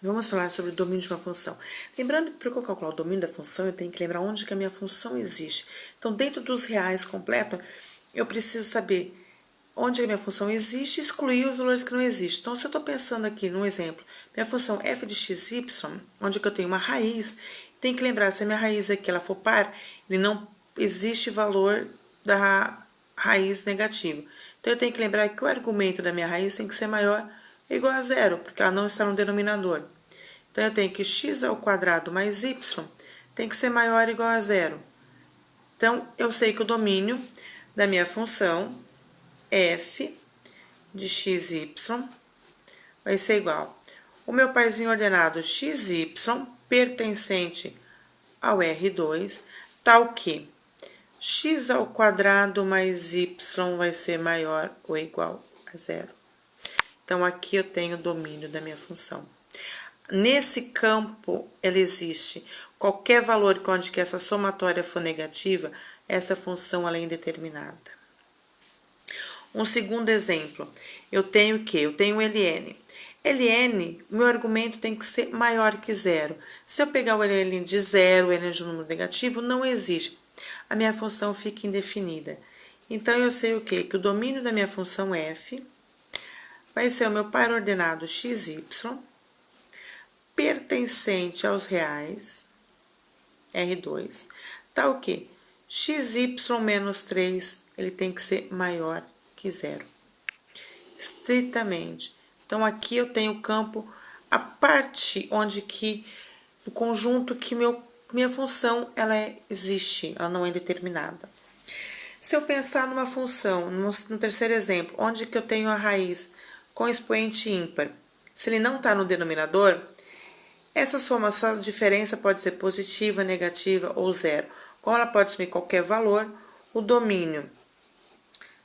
Vamos falar sobre o domínio de uma função. Lembrando que para eu calcular o domínio da função, eu tenho que lembrar onde que a minha função existe. Então, dentro dos reais completos, eu preciso saber onde a minha função existe e excluir os valores que não existem. Então, se eu estou pensando aqui num exemplo, minha função f de x, y, onde que eu tenho uma raiz, tem que lembrar, se a minha raiz aqui ela for par, ele não existe valor da raiz negativo. Então, eu tenho que lembrar que o argumento da minha raiz tem que ser maior ou igual a zero, porque ela não está no denominador. Então, eu tenho que x ao quadrado mais y tem que ser maior ou igual a zero. Então, eu sei que o domínio da minha função f de x, y vai ser igual. O meu parzinho ordenado x, y, pertencente ao R2, tal que x ao quadrado mais y vai ser maior ou igual a zero. Então, aqui eu tenho o domínio da minha função. Nesse campo, ela existe. Qualquer valor onde que essa somatória for negativa, essa função ela é indeterminada. Um segundo exemplo, eu tenho o quê? Eu tenho ln. ln, meu argumento tem que ser maior que zero. Se eu pegar o ln de zero, o ln de um número negativo, não existe. A minha função fica indefinida. Então, eu sei o quê? Que o domínio da minha função f vai ser o meu par ordenado xy, pertencente aos reais, R2, tal que xy menos 3, ele tem que ser maior que zero. Estritamente. Então, aqui eu tenho o campo, a parte onde que, o conjunto que minha função, ela existe, ela não é determinada. Se eu pensar numa função, no terceiro exemplo, onde que eu tenho a raiz com expoente ímpar, se ele não está no denominador, essa diferença pode ser positiva, negativa ou zero. Como ela pode assumir qualquer valor, o domínio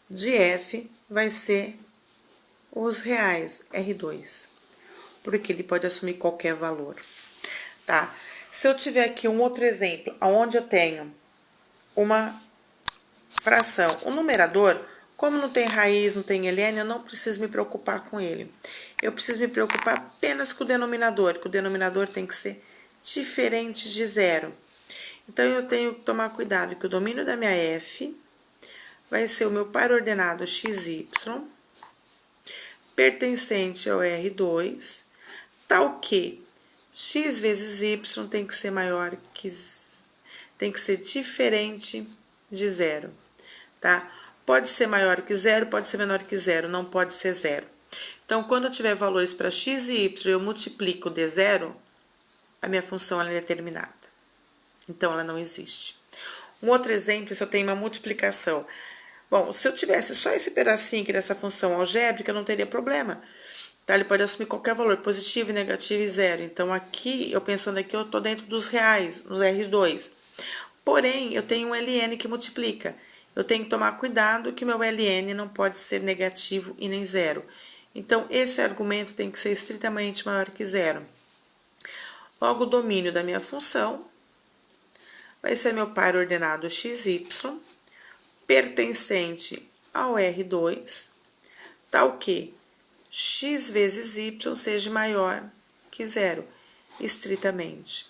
de f vai ser os reais, R2, porque ele pode assumir qualquer valor, tá? Se eu tiver aqui um outro exemplo, onde eu tenho uma fração, o numerador, como não tem raiz, não tem ln, eu não preciso me preocupar com ele. Eu preciso me preocupar apenas com o denominador, que o denominador tem que ser diferente de zero. Então, eu tenho que tomar cuidado que o domínio da minha f vai ser o meu par ordenado xy, pertencente ao R2, tal que x vezes y tem que ser maior que... tem que ser diferente de zero, tá? Pode ser maior que zero, pode ser menor que zero, não pode ser zero. Então, quando eu tiver valores para x e y, eu multiplico de zero, a minha função ela é determinada. Então, ela não existe. Um outro exemplo, se eu tenho uma multiplicação. Bom, se eu tivesse só esse pedacinho aqui dessa função algébrica, não teria problema. Tá? Ele pode assumir qualquer valor, positivo, negativo e zero. Então, aqui, eu pensando aqui, eu estou dentro dos reais, no R2. Porém, eu tenho um ln que multiplica. Eu tenho que tomar cuidado que meu ln não pode ser negativo e nem zero. Então, esse argumento tem que ser estritamente maior que zero. Logo, o domínio da minha função vai ser meu par ordenado xy, pertencente ao R2, tal que x vezes y seja maior que zero, estritamente.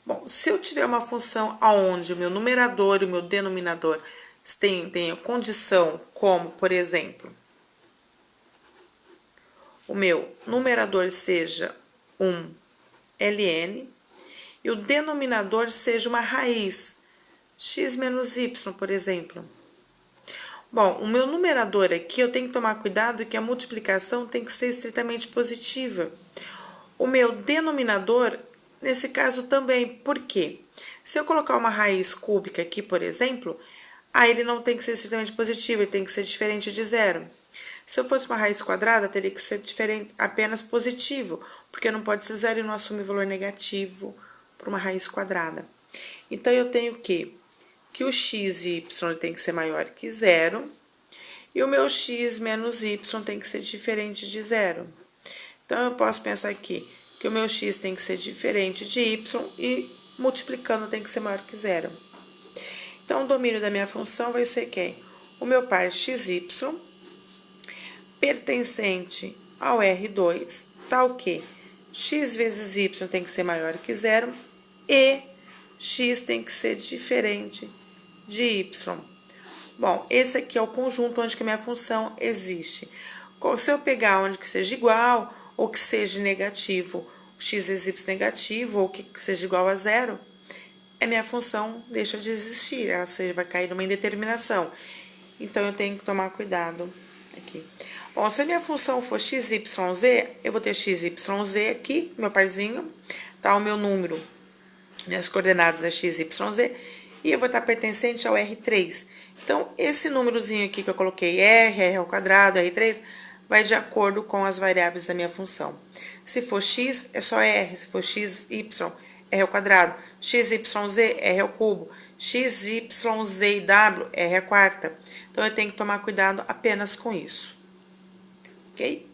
Bom, se eu tiver uma função onde o meu numerador e o meu denominador tenham condição, como, por exemplo, o meu numerador seja um ln e o denominador seja uma raiz, x menos y, por exemplo. Bom, o meu numerador aqui, eu tenho que tomar cuidado que a multiplicação tem que ser estritamente positiva. O meu denominador, nesse caso também, por quê? Se eu colocar uma raiz cúbica aqui, por exemplo, aí ele não tem que ser estritamente positivo, ele tem que ser diferente de zero. Se eu fosse uma raiz quadrada, teria que ser diferente, apenas positivo, porque não pode ser zero e não assume valor negativo para uma raiz quadrada. Então, eu tenho que o x e y tem que ser maior que zero e o meu x menos y tem que ser diferente de zero. Então, eu posso pensar aqui que o meu x tem que ser diferente de y e multiplicando tem que ser maior que zero. Então, o domínio da minha função vai ser quem? O meu par xy pertencente ao R2, tal que x vezes y tem que ser maior que zero e x tem que ser diferente de y. Bom, esse aqui é o conjunto onde que a minha função existe. Se eu pegar onde que seja igual ou que seja negativo, x vezes y negativo ou que seja igual a zero, a minha função deixa de existir, ela vai cair numa indeterminação. Então, eu tenho que tomar cuidado aqui. Bom, se a minha função for x, y, z, eu vou ter x, y, z aqui, meu parzinho, tá? O meu número, minhas coordenadas é x, y, z, e eu vou estar pertencente ao R3. Então, esse númerozinho aqui que eu coloquei, R ao quadrado, R3, vai de acordo com as variáveis da minha função. Se for x, é só R. Se for x, y, R ao quadrado. X, y, z, R ao cubo. X, y, z e w, R à quarta. Então, eu tenho que tomar cuidado apenas com isso. Ok?